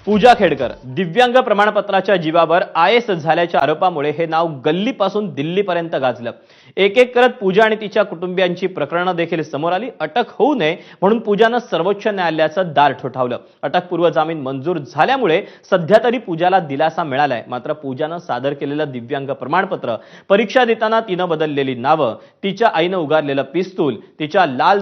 पूजा खेडकर दिव्यांग प्रमाणपत्राच्या जीवावर IAS झाल्याच्या आरोपामुळे हे नाव गल्लीपासून दिल्लीपर्यंत गाजलं। एक एक करत पूजा आणि तिच्या कुटुंबियांची प्रकरणं देखील समोर आली। अटक होऊ नये म्हणून पूजानं सर्वोच्च न्यायालयाचं दार ठोठावलं। अटकपूर्व जामीन मंजूर झाल्यामुळे सध्या तरी पूजाला दिलासा मिळालाय। मात्र पूजानं सादर केलेलं दिव्यांग प्रमाणपत्र, परीक्षा देताना तिनं बदललेली नावं, तिच्या आईनं उगारलेलं पिस्तूल, तिच्या लाल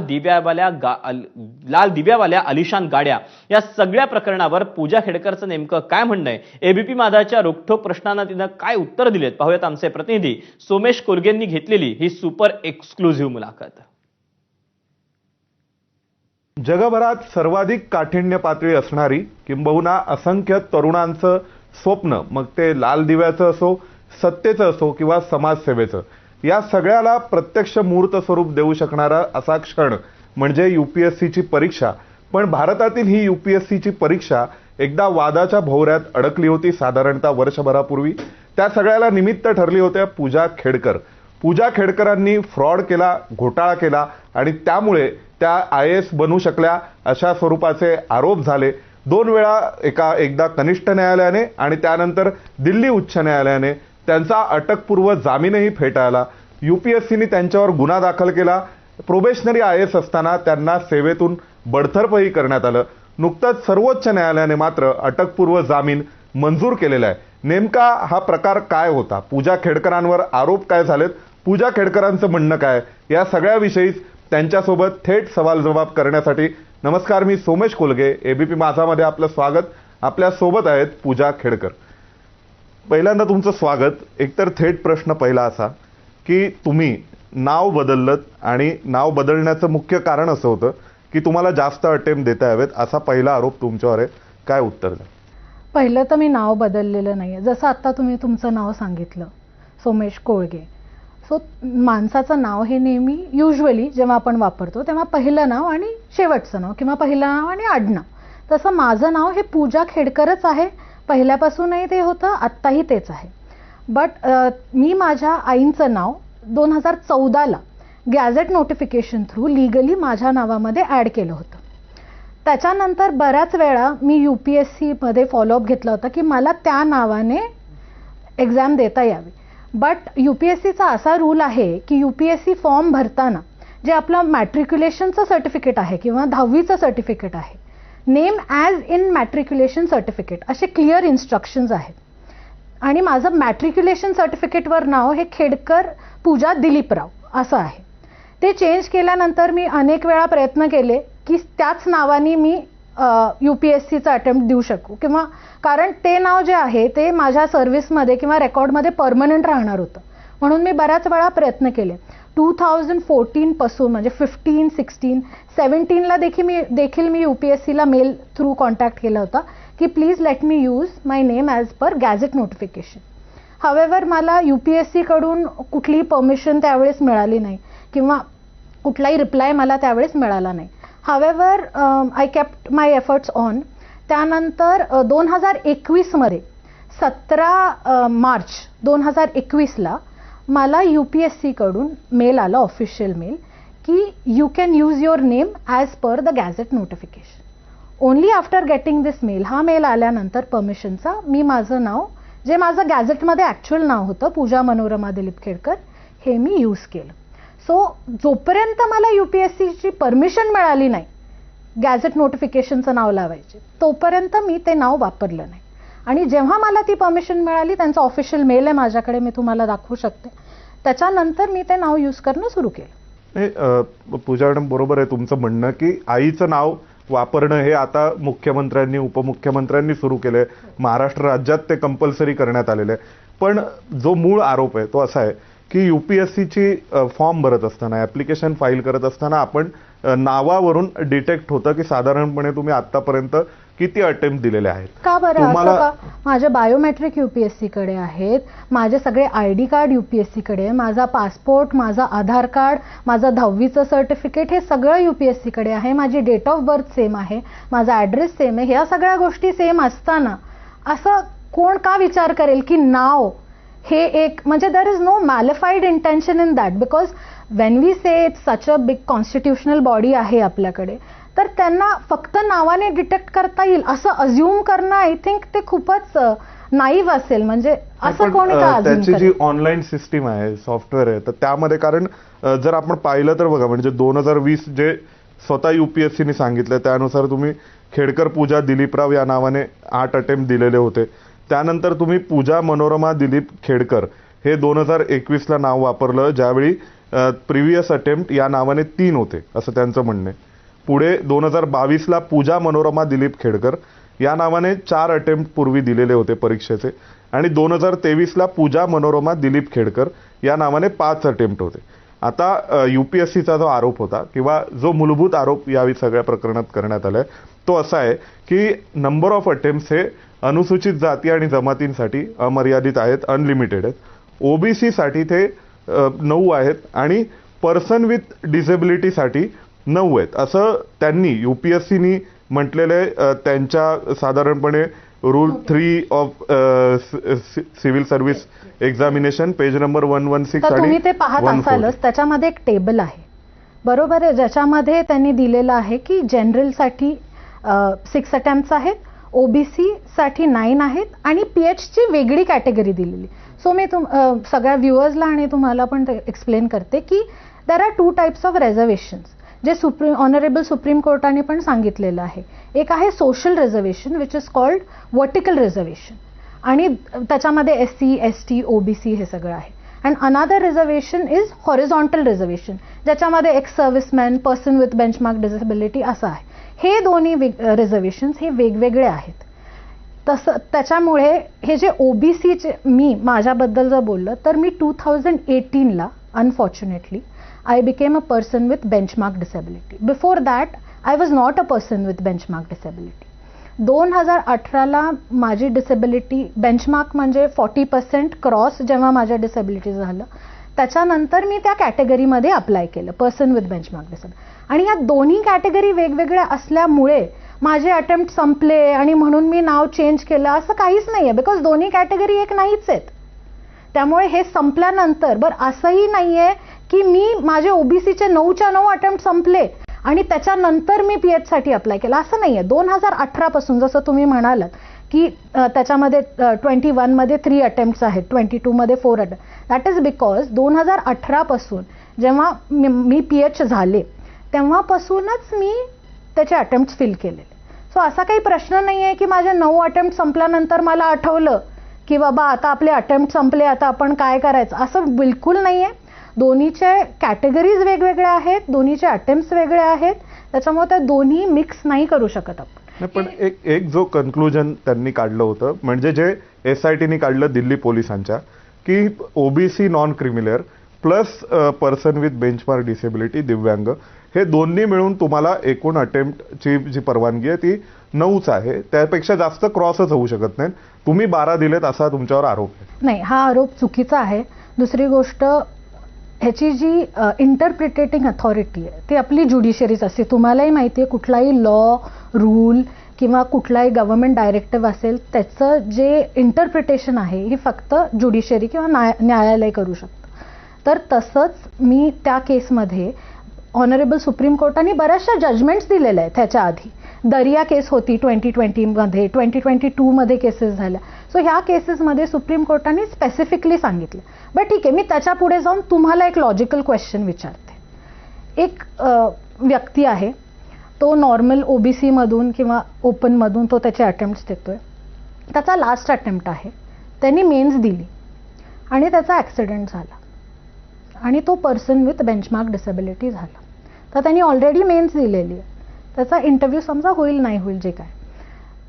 दिव्यावाल्या आलिशान गाड्या, या सगळ्या प्रकरणावर पूजा खेडकरचं नेमकं काय म्हणणं आहे, एबीपी माझाच्या रोखठोक प्रश्नांना तिनं काय उत्तर दिलेत, पाहूयात आमचे प्रतिनिधी सोमेश कोलगेंनी घेतलेली ही सुपर एक्सक्लुझिव्ह मुलाखत। जगभरात सर्वाधिक काठिण्य पातळी असणारी किंबहुना असंख्य तरुणांचं स्वप्न, मग ते लाल दिव्याचं असो, सत्तेचं असो किंवा समाजसेवेचं, या सगळ्याला प्रत्यक्ष मूर्त स्वरूप देऊ शकणारा असा क्षण म्हणजे UPSCची परीक्षा। पण भारतातील ही UPSCची परीक्षा एकदा वादाच्या भोवऱ्यात अडकली होती साधारणतः वर्षभरापूर्वी। त्या सगळ्याला निमित्त ठरली होत्या पूजा खेडकर। पूजा खेडकरांनी फ्रॉड केला, घोटाळा केला आणि त्यामुळे त्या IAS बनू शकल्या अशा स्वरूपाचे आरोप झाले। दोन वेळा एकदा कनिष्ठ न्यायालयाने आणि त्यानंतर दिल्ली उच्च न्यायालयाने त्यांचा अटकपूर्व जामीनही फेटाळला। UPSCने त्यांच्यावर गुन्हा दाखल केला। प्रोबेशनरी IAS असताना त्यांना सेवेतून बडतर्फही करण्यात आलं। नुकतंच सर्वोच्च न्यायालयाने मात्र अटकपूर्व जामीन मंजूर केलेला आहे। नेमका हा प्रकार काय होता, पूजा खेडकरांवर आरोप काय झालेत, पूजा खेडकरांचं म्हणणं काय, या सगळ्याविषयी त्यांच्यासोबत थेट सवाल जवाब करण्यासाठी नमस्कार, मी सोमेश कोलगे, एबीपी माझामध्ये आपलं स्वागत। आपल्या सोबत आहेत पूजा खेडकर। पहिल्यांदा तुमचं स्वागत। एकतर थेट प्रश्न पहिला असा की तुम्ही नाव बदललत आणि नाव बदलण्याचं मुख्य कारण असं होतं की तुम्हाला जास्त अटेम्प्ट देता यावेत, असा पहिला आरोप तुमच्यावर आहे, काय उत्तर द्या? पहिलं तर मी नाव बदललेलं नाही आहे। जसं आता तुम्ही तुमचं नाव सांगितलं, सोमेश कोळगे। सो माणसाचं नाव हे नेहमी युजली जेव्हा आपण वापरतो तेव्हा पहिलं नाव आणि शेवटचं नाव किंवा पहिलं नाव आणि आडनाव, तसं माझं नाव हे पूजा खेडकरच आहे। पहिल्यापासूनही ते होतं, आत्ताही तेच आहे। बट मी माझ्या आईंचं नाव 2014ला गॅझेट नोटिफिकेशन थ्रू लीगली माझ्या नावामध्ये ॲड केलं होतं। त्याच्यानंतर बऱ्याच वेळा मी UPSCमध्ये फॉलोअप घेतला होता की मला त्या नावाने एक्झाम देता यावी। बट UPSCचा असा रूल आहे की UPSC फॉर्म भरताना जे आपलं मॅट्रिक्युलेशनचं सर्टिफिकेट आहे किंवा 10वीचं सर्टिफिकेट आहे, name as in matriculation certificate, असे क्लिअर इन्स्ट्रक्शन्स आहेत। आणि माझं मॅट्रिक्युलेशन सर्टिफिकेटवर नाव हे खेडकर पूजा दिलीपराव असं आहे। ते चेंज केल्यानंतर मी अनेक वेळा प्रयत्न केले की त्याच नावाने मी UPSCचा अटेम्प्ट देऊ शकू, किंवा कारण ते नाव जे आहे ते माझ्या सर्व्हिसमध्ये किंवा रेकॉर्डमध्ये परमनंट राहणार होतं, म्हणून मी बऱ्याच वेळा प्रयत्न केले। 2014 पासून म्हणजे 15, 16, 17ला देखील मी UPSCला मेल थ्रू कॉन्टॅक्ट केला होता की please let me use my name as per gadget notification. However मला UPSCकडून कुठलीही परमिशन त्यावेळेस मिळाली नाही किंवा कुठलाही रिप्लाय मला त्यावेळेस मिळाला नाही। However I kept my efforts on. त्यानंतर 2021मध्ये 17 मार्च 2021ला मला UPSCकडून मेल आला, ऑफिशियल मेल, की you can use your name as per the gazette notification. Only after getting this mail, हा मेल आल्यानंतर परमिशनचा, मी माझं नाव जे माझं गॅझेटमध्ये ॲक्च्युअल नाव होतं पूजा मनोरमा दिलीप खेडकर, हे मी यूज केलं। सो जोपर्यंत मला UPSCची परमिशन मिळाली नाही गॅझेट नोटिफिकेशनचं नाव लावायचे, तोपर्यंत मी ते नाव वापरलं नाही। आणि जेव्हा मला ती परमिशन मिळाली, त्यांचा ऑफिशियल मेल आहे माझ्याकडे, मी तुम्हाला दाखवू शकते, त्याच्यानंतर मी ते नाव यूज करणं सुरू केलं। पूजा मॅडम, बरोबर आहे तुमचं म्हणणं की आईचं नाव वापरणं हे आता मुख्यमंत्र्यांनी, उपमुख्यमंत्र्यांनी सुरू केलंय। महाराष्ट्र राज्यात ते कंपल्सरी करण्यात आलेलं आहे। पण जो मूळ आरोप आहे तो असा आहे की UPSCची फॉर्म भरत असताना, ॲप्लिकेशन फाईल करत असताना आपण नावावरून डिटेक्ट होतं की साधारणपणे तुम्ही आतापर्यंत किती अटेम्प्ट दिलेले आहेत। का बरं असं का? माझे बायोमेट्रिक UPSCकडे आहेत, माझे सगळे ID कार्ड UPSCकडे आहे, माझा पासपोर्ट, माझा आधार कार्ड, माझं 10वीचं सर्टिफिकेट, हे सगळं UPSCकडे आहे, माझी डेट ऑफ बर्थ सेम आहे, माझा ॲड्रेस सेम आहे। ह्या सगळ्या गोष्टी सेम असताना असं कोण का विचार करेल की नाव हे एक, म्हणजे there is no malafide intention in that, because when we say it's such a big constitutional body आहे आपल्याकडे, तर त्यांना फक्त नावाने डिटेक्ट करता येईल असं अज्युम करणं आय थिंक ते खूपच नाईव्ह असेल. म्हणजे असं पण, कोणी का त्याची अज्युम जी करेल? ऑनलाईन सिस्टीम आहे, सॉफ्टवेअर आहे, तर त्यामध्ये कारण जर आपण पाहिलं तर बघा, म्हणजे 2020 जे स्वतः UPSCने सांगितलं त्यानुसार तुम्ही खेडकर पूजा दिलीपराव या नावाने 8 अटेम्प्ट दिलेले होते. त्यानंतर तुम्ही पूजा मनोरमा दिलीप खेडकर हे 2021ला नाव वापरलं, ज्यावेळी प्रिव्हियस अटेम्प्ट या नावाने 3 होते असं त्यांचं म्हणणं आहे. पुढे 2022ला पूजा मनोरमा दिलीप खेडकर या नावाने 4 अटेम्प्ट पूर्वी दिलेले होते परीक्षेचे, आणि 2023ला पूजा मनोरमा दिलीप खेडकर या नावाने 5 अटेम्प्ट होते. आता UPSCचा जो आरोप होता किंवा जो मूलभूत आरोप या सगळ्या प्रकरणात करण्यात आलाय तो असा आहे की नंबर ऑफ अटेम्प्ट्स हे अनुसूचित जाती आणि जमातींसाठी अमर्यादित आहेत, अनलिमिटेड आहेत. OBC साठी ते 9 आहेत आणि पर्सन विथ डिसेबिलिटीसाठी 9 आहेत असं त्यांनी UPSCनी म्हटलेले त्यांच्या साधारणपणे rule 3 of civil service examination page number 116 तर तुम्ही ते पाहत 140. असालच, त्याच्यामध्ये एक टेबल आहे बरोबर आहे, ज्याच्यामध्ये त्यांनी दिलेलं आहे की जनरलसाठी 6 अटेम्प्ट्स आहेत, OBC साठी 9 आहेत आणि PH ची वेगळी कॅटेगरी दिलेली. सो मी सगळ्या व्ह्युअर्सला आणि तुम्हाला पण एक्सप्लेन करते की there are 2 types of reservations जे ऑनरेबल सुप्रीम कोर्टाने पण सांगितलेलं आहे. एक आहे social reservation which is called vertical reservation, आणि त्याच्यामध्ये SC, ST, OBC हे सगळं आहे. And another reservation is horizontal reservation, ज्याच्यामध्ये ex serviceman, person with benchmark disability असं आहे. हे दोन्ही रिझर्वेशन्स हे वेगवेगळे आहेत. तसं त्याच्यामुळे हे जे OBCचे, मी माझ्याबद्दल जर बोललं तर मी 2018ला unfortunately I became a person with benchmark disability. Before that, I was not a person with benchmark disability. 2018ला माझी डिसेबिलिटी बेंचमार्क म्हणजे 40% क्रॉस जेव्हा माझ्या डिसेबिलिटी झालं, त्याच्यानंतर मी त्या कॅटेगरीमध्ये अप्लाय केलं, पर्सन विथ बेंचमार्क डिसेबिलिटी. आणि या दोन्ही कॅटेगरी वेगवेगळ्या असल्यामुळे माझे अटेम्प्ट संपले आणि म्हणून मी नाव चेंज केलं असं काहीच नाही आहे, बिकॉज दोन्ही कॅटेगरी एक नाहीच आहेत. त्यामुळे हे संपल्यानंतर असंही नाहीये की मी माझे OBCचे 9च्या 9 अटेम्प्ट संपले आणि त्याच्यानंतर मी PH साठी अप्लाय केला, असं नाहीये. 2018 पासून जसं तुम्ही म्हणालात की त्याच्यामध्ये 21 मध्ये 3 अटेम्प्ट्स आहेत, 22 मध्ये 4 अटेम्प्ट. दॅट इज बिकॉज 2018 पासून जेव्हा मी PH झाले तेव्हापासूनच मी त्याचे अटेम्प्ट फिल केलेले. सो असा काही प्रश्न नाही आहे की माझे 9 अटेम्प्ट संपल्यानंतर मला आठवलं की बाबा आता आपले अटेम्प्ट संपले, आता आपण काय करायचं, असं बिलकुल नाही आहे. दोन्हीचे कॅटेगरीज वेगवेगळ्या आहेत, दोन्हीचे अटेम्प्ट्स वेगळे आहेत, त्याच्यामुळे ते दोन्ही मिक्स नाही करू शकत आपण. पण एक जो कन्क्लुजन त्यांनी काढलं होतं, म्हणजे जे SITनी काढलं दिल्ली पोलिसांच्या, की OBC non criminal plus person with benchmark disability दिव्यांग हे दोन्ही मिळून तुम्हाला एकूण अटेम्प्टची जी परवानगी आहे ती 9च आहे, त्यापेक्षा जास्त क्रॉसच होऊ शकत नाही. तुम्ही 12 दिलेत असा तुमच्यावर आरोप आहे. नाही, हा आरोप चुकीचा आहे. दुसरी गोष्ट, ह्याची जी इंटरप्रिटेटिंग अथॉरिटी आहे ती आपली ज्युडिशरीच असते. तुम्हालाही माहिती आहे, कुठलाही लॉ, रूल किंवा कुठलाही गव्हर्नमेंट डायरेक्टिव्ह असेल त्याचं जे इंटरप्रिटेशन आहे ही फक्त ज्युडिशरी किंवा न्यायालय करू शकतं. तर तसंच मी त्या केसमध्ये ऑनरेबल सुप्रीम कोर्टाने बऱ्याचशा जजमेंट्स दिलेल्या आहेत. त्याच्या आधी दरिया केस होती 2020 मध्ये, 2022 मध्ये केसेस झाल्या. सो ह्या केसेसमध्ये सुप्रीम कोर्टाने स्पेसिफिकली सांगितलं. बट ठीक आहे, मी त्याच्या पुढे जाऊन तुम्हाला एक लॉजिकल क्वेश्चन विचारते. एक व्यक्ती आहे, तो नॉर्मल OBC मधून किंवा ओपन मधून तो त्याचे अटेम्प्ट्स देतोय, त्याचा लास्ट अटेम्प्ट आहे, त्यांनी मेन्स दिली आणि त्याचा ॲक्सिडेंट झाला आणि तो पर्सन विथ बेंचमार्क डिसेबिलिटी झाला. तर त्यांनी ऑलरेडी मेन्स दिलेली आहे, त्याचा इंटरव्ह्यू समजा होईल नाही होईल जे काय,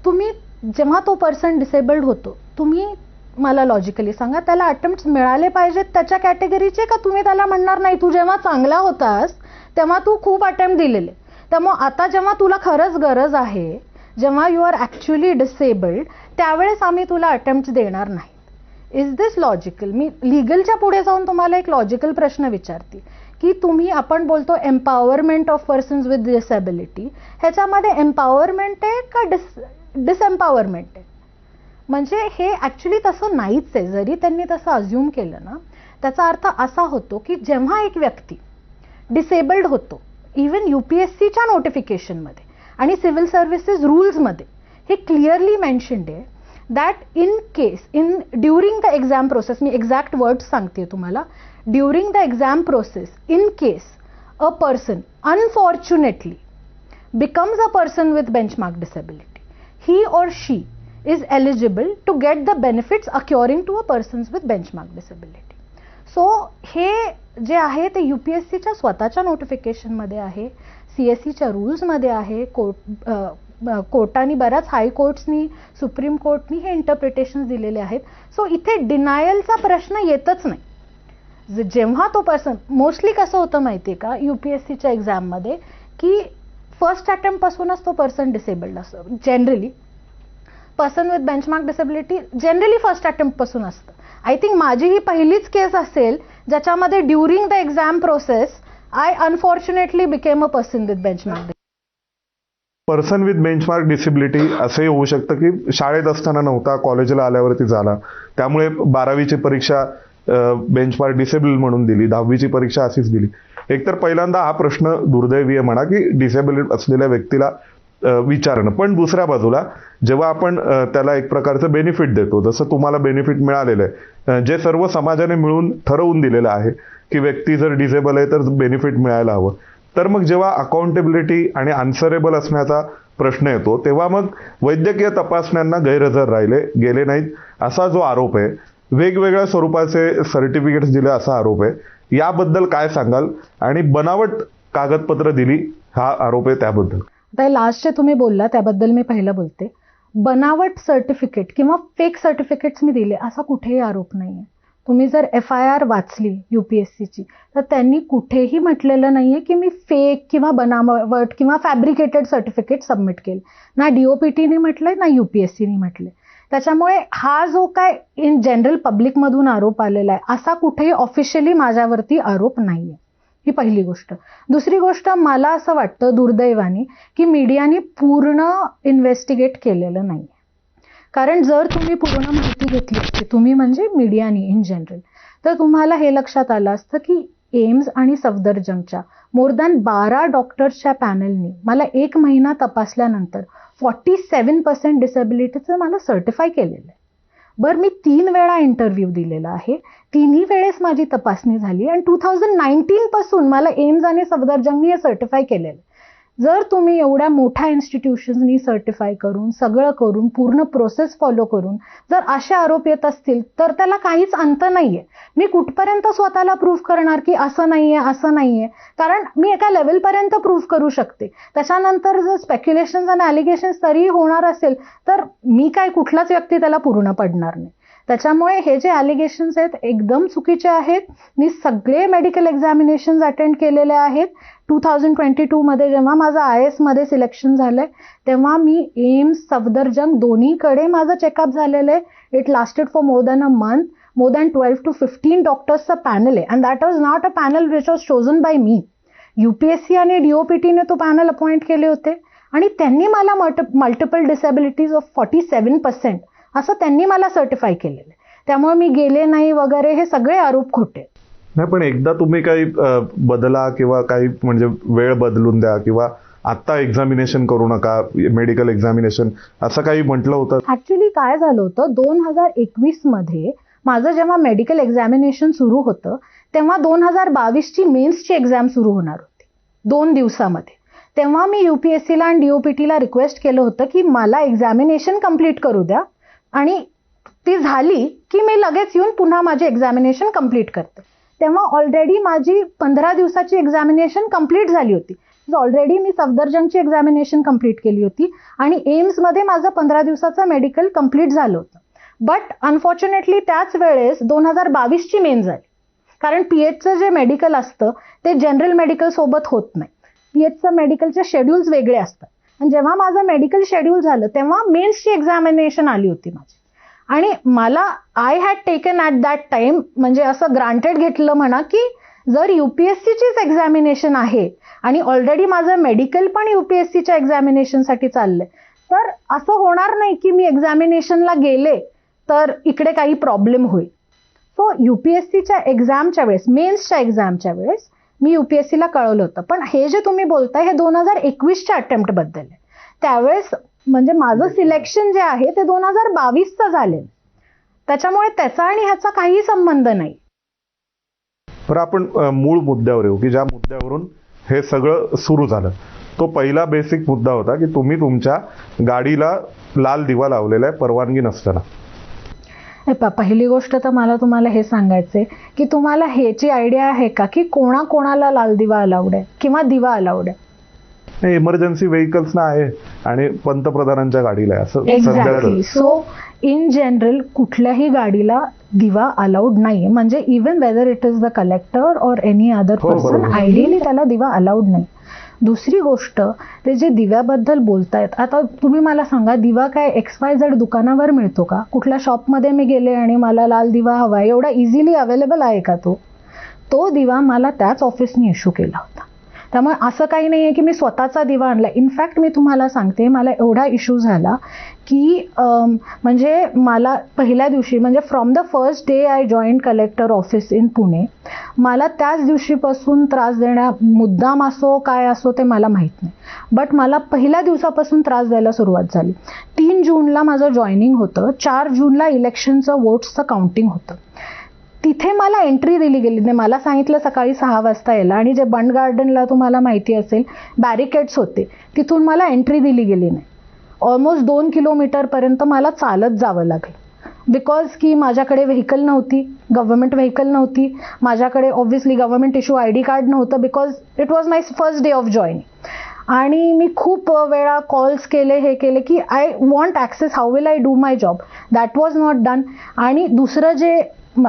तुम्ही जेव्हा तो पर्सन डिसेबल्ड होतो, तुम्ही मला लॉजिकली सांगा त्याला अटेम्प्ट्स मिळाले पाहिजेत त्याच्या कॅटेगरीचे, का तुम्ही त्याला म्हणणार नाही तू जेव्हा चांगला होतास तेव्हा तू खूप अटेम्प्ट दिलेले, त्यामुळे आता जेव्हा तुला खरंच गरज आहे, जेव्हा यू आर ॲक्च्युअली डिसेबल्ड, त्यावेळेस आम्ही तुला अटेम्प्ट देणार नाही. Is this logical? मी लिगलच्या पुढे जाऊन तुम्हाला एक लॉजिकल प्रश्न विचारते की तुम्ही, आपण बोलतो empowerment of persons with disability, ह्याच्यामध्ये एम्पॉवरमेंट आहे का डिसएम्पॉवरमेंट आहे? म्हणजे हे ॲक्च्युली तसं नाहीच आहे. जरी त्यांनी तसं अज्युम केलं ना, त्याचा अर्थ असा होतो की जेव्हा एक व्यक्ती डिसेबल्ड होतो, इवन UPSCच्या नोटिफिकेशनमध्ये आणि सिव्हिल सर्व्हिसेस रूल्समध्ये हे क्लिअरली मेन्शन्ड आहे that in case during the exam process, me exact words सांगते तुम्हाला, during the exam process in case a person unfortunately becomes a person with benchmark disability, he or she is eligible to get the benefits occurring to a persons with benchmark disability. So हे जे आहे ते UPSCच्या स्वतःच्या नोटिफिकेशनमध्ये आहे, CSEच्या रूल्समध्ये आहे, कोर्टाने बऱ्याच हायकोर्ट्सनी, supreme कोर्टनी हे इंटरप्रिटेशन दिलेले आहेत. सो इथे डिनायलचा प्रश्न येतच नाही. जेव्हा तो पर्सन, मोस्टली कसं होतं माहिती आहे का UPSCच्या एक्झाममध्ये, की फर्स्ट अटेम्प्ट पासूनच तो पर्सन डिसेबल्ड असतो. Generally person with benchmark disability generally first attempt पासून असतं. आय थिंक माझी ही पहिलीच केस असेल ज्याच्यामध्ये during the exam process I unfortunately became a person with benchmark. Person with benchmark disability असंही होऊ शकतं की शाळेत असताना नव्हता, कॉलेजला आल्यावरती झाला, त्यामुळे 12वीची परीक्षा बेंचमार्क डिसेबल म्हणून दिली, 10वीची परीक्षा अशीच दिली. एकतर पहिल्यांदा हा प्रश्न दुर्दैवी म्हणा की डिसेबल असलेल्या व्यक्तीला विचारणं. पण दुसऱ्या बाजूला जेव्हा आपण त्याला एक प्रकारचं बेनिफिट देतो, जसं तुम्हाला बेनिफिट मिळालेलं आहे, जे सर्व समाजाने मिळून ठरवून दिलेलं आहे की व्यक्ती जर डिसेबल आहे तर बेनिफिट मिळायला हवं, तर मग जेव्हा अकाउंटेबिलिटी आणि आन्सरेबल असण्याचा प्रश्न येतो तेव्हा मग वैद्यकीय तपासण्यांना गैरहजर राहिले गेले नाहीत असा जो आरोप आहे, वेगवेगळ्या स्वरूपाचे सर्टिफिकेट्स दिले असा आरोप आहे, याबद्दल काय सांगाल? आणि बनावट कागदपत्र दिली हा आरोप आहे त्याबद्दल. आता लास्ट तुम्ही बोलला त्याबद्दल मी पहिलं बोलते. बनावट सर्टिफिकेट किंवा फेक सर्टिफिकेट्स मी दिले असा कुठेही आरोप नाहीये. तुम्ही जर FIR वाचली UPSCची तर त्यांनी कुठेही म्हटलेलं नाहीये की मी फेक किंवा बनावट किंवा फॅब्रिकेटेड सर्टिफिकेट सबमिट केलं. ना DOPTने म्हटलंय ना UPSCने म्हटलंय. त्याच्यामुळे हा जो काय इन जनरल पब्लिकमधून आरोप आलेला आहे असा कुठेही ऑफिशियली माझ्यावरती आरोप नाहीये. ही पहिली गोष्ट. दुसरी गोष्ट, मला असं वाटतं दुर्दैवाने की मीडियाने पूर्ण इन्व्हेस्टिगेट केलेलं नाहीये. कारण जर तुम्ही पूर्ण माहिती घेतली असती, तुम्ही म्हणजे मीडियाने इन जनरल, तर तुम्हाला हे लक्षात आलं असतं की एम्स आणि सफदरजंगच्या मोर दॅन 12 डॉक्टर्सच्या पॅनलनी मला 1 महिना तपासल्यानंतर 47% डिसेबिलिटीचं मला सर्टिफाय केलेलं आहे. बरं, मी 3 वेळा इंटरव्ह्यू दिलेला आहे, 3ही वेळेस माझी तपासणी झाली आणि 2019 पासून मला एम्स आणि सफदरजंगनी हे सर्टिफाय केलेलं. जर तुम्ही एवढ्या मोठ्या इन्स्टिट्यूशन्सनी सर्टिफाय करून सगळं करून पूर्ण प्रोसेस फॉलो करून जर असे आरोप येत असतील तर त्याला काहीच अंत नाहीये. मी कुठपर्यंत स्वतःला प्रूव्ह करणार की असं नाहीये, कारण मी एका लेवलपर्यंत प्रूव्ह करू शकते. त्याच्यानंतर जर स्पेक्युलेशन्स आणि ॲलिगेशन्स तरीही होणार असेल तर मी काय कुठलाच व्यक्ती त्याला पूर्ण पडणार नाही. त्याच्यामुळे हे जे ॲलिगेशन्स आहेत एकदम चुकीचे आहेत. मी सगळे मेडिकल एक्झामिनेशन्स अटेंड केलेले आहेत. 2022 मध्ये जेव्हा माझं IAS मध्ये सिलेक्शन झालंय तेव्हा मी एम्स सफदरजंग दोन्हीकडे माझं चेकअप झालेलं आहे. It lasted for more than a month. More than 12 to 15 डॉक्टर्सचं पॅनल आहे and that was not a panel which was chosen by me. UPSC आणि DOPTने तो पॅनल अपॉइंट केले होते आणि त्यांनी मला मल्टिपल डिसेबिलिटीज ऑफ 47% असं त्यांनी मला सर्टिफाय केलेलं आहे. त्यामुळे मी गेले नाही वगैरे हे सगळे आरोप खोटे. नाही, पण एकदा तुम्ही काही बदला किंवा काही म्हणजे वेळ बदलून द्या किंवा आता एक्झामिनेशन करू नका, मेडिकल एक्झामिनेशन असं काही म्हटलं होतं? ऍक्च्युली काय झालं होतं, 2021 मध्ये माझं जेव्हा मेडिकल एक्झामिनेशन सुरू होतं तेव्हा 2022ची मेन्सची एक्झाम सुरू होणार होती 2 दिवसामध्ये. तेव्हा मी UPSCला आणि DOPTला रिक्वेस्ट केलं होतं की मला एक्झामिनेशन कंप्लीट करू द्या आणि ती झाली की मी लगेच येऊन पुन्हा माझी एक्झामिनेशन कंप्लीट करते. तेव्हा ऑलरेडी माझी 15 दिवसाची एक्झामिनेशन कंप्लीट झाली होती. ऑलरेडी मी सफदरजंगची एक्झामिनेशन कंप्लीट केली होती आणि एम्समध्ये माझं 15 दिवसाचं मेडिकल कंप्लीट झालं होतं. बट अनफॉर्च्युनेटली त्याच वेळेस 2022ची मेन झाली. कारण PHचं जे मेडिकल असतं ते जनरल मेडिकल सोबत होत नाही. PHचं मेडिकलचे शेड्यूल्स वेगळे असतात आणि जेव्हा माझं मेडिकल शेड्यूल झालं तेव्हा मेन्सची एक्झामिनेशन आली होती माझी. आणि मला I had taken at that time म्हणजे असं ग्रांटेड घेतलं म्हणा की जर UPSCचीच एक्झामिनेशन आहे आणि ऑलरेडी माझं मेडिकल पण UPSCच्या एक्झामिनेशनसाठी चाललंय तर असं होणार नाही की मी एक्झामिनेशनला गेले तर इकडे काही प्रॉब्लेम होईल. सो UPSCच्या एक्झामच्या वेळेस, मेन्सच्या एक्झामच्या वेळेस मी UPSCला कळवलं होतं. पण हे जे तुम्ही बोलताय हे 2021च्या अटेम्प्ट बद्दल आहे. त्यावेळेस म्हणजे माझं सिलेक्शन जे आहे ते 2022चं झालेलं. त्याच्यामुळे त्याचा आणि ह्याचा काही संबंध नाही. बरं, आपण मूळ मुद्द्यावर येऊ की ज्या मुद्द्यावरून हे सगळं सुरू झालं. तो पहिला बेसिक मुद्दा होता की तुम्ही तुमच्या गाडीला लाल दिवा लावलेला आहे परवानगी नसताना. पहिली गोष्ट तर मला तुम्हाला हे सांगायचंय की तुम्हाला ह्याची आयडिया आहे का की कोणाला लाल दिवा अलाउड आहे किंवा दिवा अलाउड आहे? इमर्जन्सी व्हेकल्सना आहे आणि पंतप्रधानांच्या गाडीला आहे असं एक्झॅक्टली. सो इन जनरल कुठल्याही गाडीला दिवा अलाउड नाही. म्हणजे even whether it is the collector और एनी अदर पर्सन, आयडियली त्याला दिवा अलाउड नाही. दुसरी गोष्ट, ते जे दिव्याबद्दल बोलतायत, आता तुम्ही मला सांगा दिवा काय XYZ दुकानावर मिळतो का? कुठल्या शॉपमध्ये मी गेले आणि मला लाल दिवा हवा एवढा इझिली अवेलेबल आहे का? तो दिवा मला त्याच ऑफिसने इश्यू केला होता. त्यामुळे असं काही नाही आहे की मी स्वतःचा दिवा आणला. इनफॅक्ट मी तुम्हाला सांगते, मला एवढा इश्यू झाला की म्हणजे मला पहिल्या दिवशी म्हणजे from the first day I join collector office in Pune, मला त्याच दिवशीपासून त्रास देण्या मुद्दाम असो काय असो ते मला माहीत नाही, बट मला पहिल्या दिवसापासून त्रास द्यायला सुरुवात झाली. 3 जूनला माझं जॉईनिंग होतं. 4 जूनला इलेक्शनचं वोट्सचं काउंटिंग होतं. तिथे मला एंट्री दिली गेली नाही. मला सांगितलं सकाळी 6 वाजता यायला आणि जे बंड गार्डनला तुम्हाला माहिती असेल बॅरिकेड्स होते, तिथून मला एंट्री दिली गेली नाही. ऑलमोस्ट 2 किलोमीटरपर्यंत मला चालत जावं लागलं बिकॉज की माझ्याकडे व्हेकल नव्हती, गव्हर्नमेंट व्हेकल नव्हती. माझ्याकडे obviously government issue ID card नव्हतं because it was my first day of joining. आणि मी खूप वेळा कॉल्स केले, हे केले की I want access, how will I do my job. That was not done. आणि दुसरं जे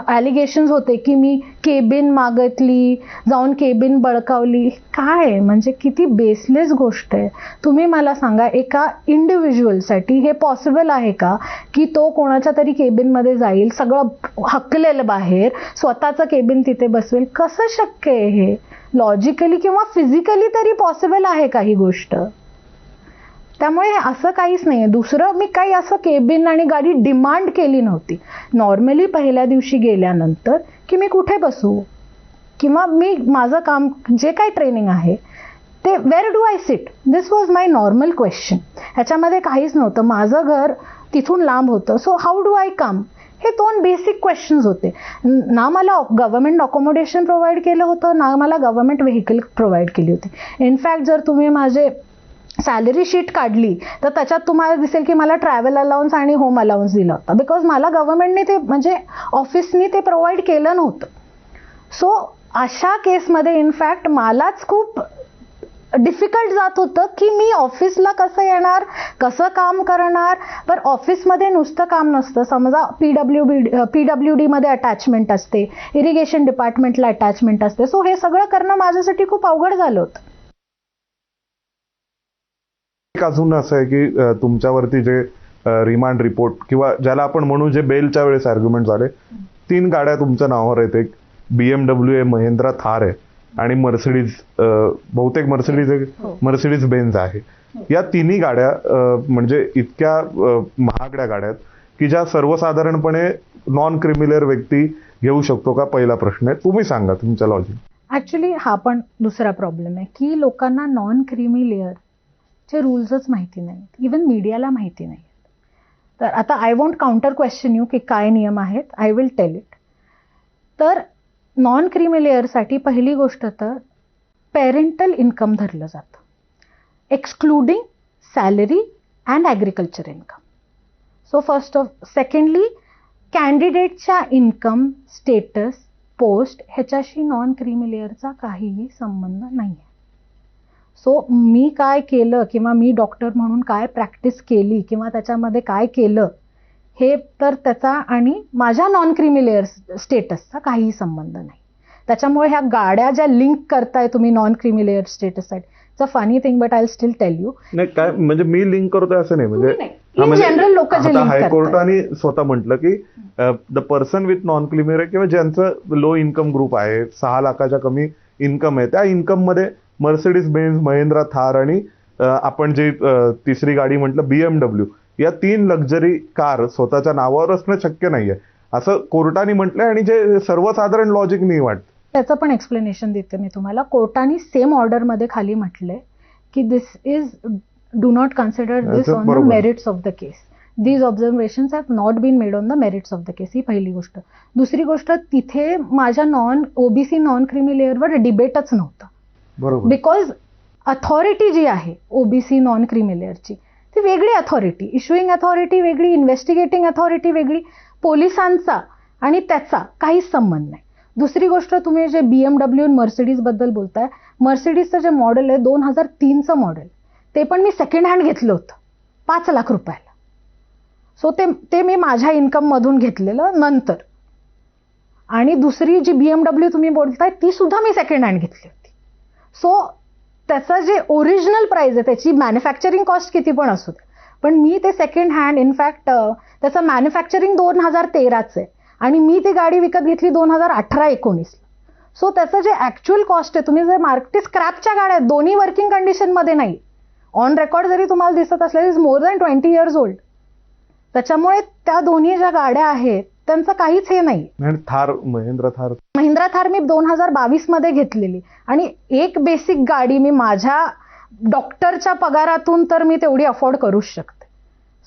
ॲलिगेशन्स होते की मी केबिन मागितली, जाऊन केबिन बळकावली, काय म्हणजे किती बेसलेस गोष्ट आहे. तुम्ही मला सांगा, एका इंडिव्हिज्युअलसाठी हे पॉसिबल आहे का की तो कोणाच्या तरी केबिनमध्ये जाईल, सगळं हकलेलं बाहेर, स्वतःचं केबिन तिथे बसवेल? कसं शक्य आहे हे? लॉजिकली किंवा फिजिकली तरी पॉसिबल आहे का ही गोष्ट? त्यामुळे असं काहीच नाही आहे. दुसरं, मी काही असं केबिन आणि गाडी डिमांड केली नव्हती. नॉर्मली पहिल्या दिवशी गेल्यानंतर की मी कुठे बसू किंवा मी माझं काम जे काही ट्रेनिंग आहे ते where do I sit, this was my normal question. ह्याच्यामध्ये काहीच नव्हतं. माझं घर तिथून लांब होतं, so how do I come, हे 2 बेसिक क्वेश्चन्स होते. ना मला गव्हर्नमेंट अकोमोडेशन प्रोव्हाइड केलं होतं, ना मला गव्हर्नमेंट व्हेकल प्रोव्हाइड केली होती. इनफॅक्ट जर तुम्ही माझे सॅलरी शीट काढली तर त्याच्यात तुम्हाला दिसेल की मला ट्रॅव्हल अलाउन्स आणि होम अलाउन्स दिला होता बिकॉज मला गव्हर्नमेंटने ते म्हणजे ऑफिसनी ते प्रोव्हाइड केलं नव्हतं. सो अशा केसमध्ये इनफॅक्ट मलाच खूप डिफिकल्ट जात होतं की मी ऑफिसला कसं येणार, कसं काम करणार. पण ऑफिसमध्ये नुसतं काम नसतं. समजा PWD मध्ये अटॅचमेंट असते, इरिगेशन डिपार्टमेंटला अटॅचमेंट असते. सो हे सगळं करणं माझ्यासाठी खूप अवघड झालं होतं. अजून असं आहे की तुमच्यावरती जे रिमांड रिपोर्ट किंवा ज्याला आपण म्हणू जे बेलच्या वेळेस आर्ग्युमेंट झाले, 3 गाड्या तुमच्या नावावर आहेत. एक BMW आहे, महिंद्रा थार आहे आणि मर्सिडीज, बहुतेक मर्सिडीज बेन्झ आहे. या तिन्ही गाड्या म्हणजे इतक्या महागड्या गाड्या आहेत की ज्या सर्वसाधारणपणे नॉन क्रिमिनल व्यक्ती घेऊ शकतो का? पहिला प्रश्न आहे. तुम्ही सांगा तुमच्या लॉजिक. ऍक्च्युली हा पण दुसरा प्रॉब्लेम आहे की लोकांना नॉन क्रीमी लेअर चे रूल्सच माहिती नाहीत, इवन मीडियाला माहिती नाहीत. तर आता I want counter question you की काय नियम आहेत, आय विल टेल इट. तर नॉन क्रीमी लेअरसाठी पहिली गोष्ट तर पेरेंटल इन्कम धरलं जातं, excluding salary and agriculture income. So first secondly, कॅन्डिडेटच्या इन्कम, स्टेटस, पोस्ट ह्याच्याशी नॉन क्रीमी लेअरचा काहीही संबंध नाही आहे. सो मी काय केलं किंवा मी डॉक्टर म्हणून काय प्रॅक्टिस केली किंवा त्याच्यामध्ये काय केलं हे तर त्याचा आणि माझ्या नॉन क्रीमी लेअर स्टेटसचा काहीही संबंध नाही. त्याच्यामुळे ह्या गाड्या ज्या लिंक करताय तुम्ही नॉन क्रीमी लेअर स्टेटससाठी, it's a funny thing but I still tell you. नाही काय म्हणजे मी लिंक करतोय असं नाही, म्हणजे इन जनरल लोक जे लिंक करतात. हायकोर्टाने स्वतः म्हटलं की the person with non creamy layer किंवा ज्यांचं लो इन्कम ग्रुप आहे, 6 लाखाच्या कमी इन्कम आहे, त्या इन्कम मध्ये मर्सिडीज बेन्झ, महिंद्रा थार आणि आपण जे तिसरी गाडी म्हटलं BMW, या 3 लक्झरी कार स्वतःच्या नावावर असणं शक्य नाहीये असं कोर्टाने म्हटलंय आणि जे सर्वसाधारण लॉजिक नाही वाटत. त्याचं पण एक्सप्लेनेशन देते मी तुम्हाला. कोर्टाने सेम ऑर्डरमध्ये खाली म्हटलंय की this is do not consider this असं ऑन द बरोबर. Merits of the case. These observations have not been made on the merits of the case. ही पहिली गोष्ट. दुसरी गोष्ट, तिथे माझ्या ओबीसी नॉन क्रिमी लेअरवर डिबेटच नव्हता. बरोबर. बिकॉज अथॉरिटी जी आहे ओबीसी नॉन क्रिमी लेअरची ती वेगळी अथॉरिटी, इश्युइंग अथॉरिटी वेगळी, इन्व्हेस्टिगेटिंग अथॉरिटी वेगळी, पोलिसांचा आणि त्याचा काहीच संबंध नाही. दुसरी गोष्ट, तुम्ही जे BMW आणि मर्सिडीज बद्दल बोलताय, मर्सिडीजचं जे मॉडेल आहे 2003चं मॉडेल, ते पण मी सेकंड हँड घेतलं होतं 5 लाख रुपयाला. सो ते मी माझ्या इन्कम मधून घेतलेलं नंतर. आणि दुसरी जी BMW तुम्ही बोलताय ती सुद्धा मी सेकंड हँड घेतली होती. सो त्याचं जे ओरिजिनल प्राइस आहे, त्याची मॅन्युफॅक्चरिंग कॉस्ट किती पण असू दे, पण मी ते सेकंड हँड, इनफॅक्ट त्याचं मॅन्युफॅक्चरिंग 2013चं आहे आणि मी ती गाडी विकत घेतली 2018-19. सो त्याचं जे ऍक्च्युअल कॉस्ट आहे, तुम्ही जर ते स्क्रॅपच्या गाड्या आहेत, दोन्ही वर्किंग कंडिशनमध्ये नाही. ऑन रेकॉर्ड जरी तुम्हाला दिसत असले, is more than 20 years old. त्याच्यामुळे त्या दोन्ही ज्या गाड्या आहेत त्यांचं काहीच हे नाही. आणि थार, महिंद्रा थार मी 2022 मध्ये घेतलेली आणि एक बेसिक गाडी मी माझ्या डॉक्टरच्या पगारातून तर मी तेवढी अफोर्ड करूच शकते.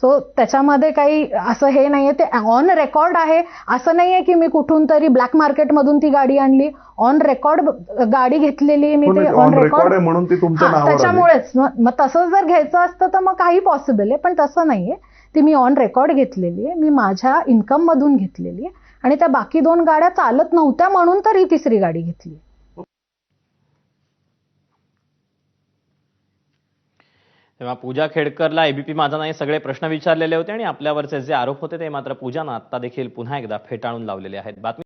सो त्याच्यामध्ये काही असं हे नाहीये, ते ऑन रेकॉर्ड आहे. असं नाहीये की मी कुठून तरी ब्लॅक मार्केटमधून ती गाडी आणली. ऑन रेकॉर्ड गाडी घेतलेली मी, ते ऑन रेकॉर्ड आहे म्हणून ती तुमच्या नावावर आली. त्याच्यामुळेच मग तसंच जर घ्यायचं असतं तर मग काही पॉसिबल आहे, पण तसं नाहीये. ती मी ऑन रेकॉर्ड घेतलेली आहे, मी माझ्या इन्कम मधून घेतलेली आहे आणि त्या बाकी 2 गाड्या चालत नव्हत्या म्हणून तर ही तिसरी गाडी घेतली. तेव्हा पूजा खेडकरला एबीपी माझानं हे सगळे प्रश्न विचारलेले होते आणि आपल्यावरचे जे आरोप होते ते मात्र पूजानं आता देखील पुन्हा एकदा फेटाळून लावलेले आहेत. बातमी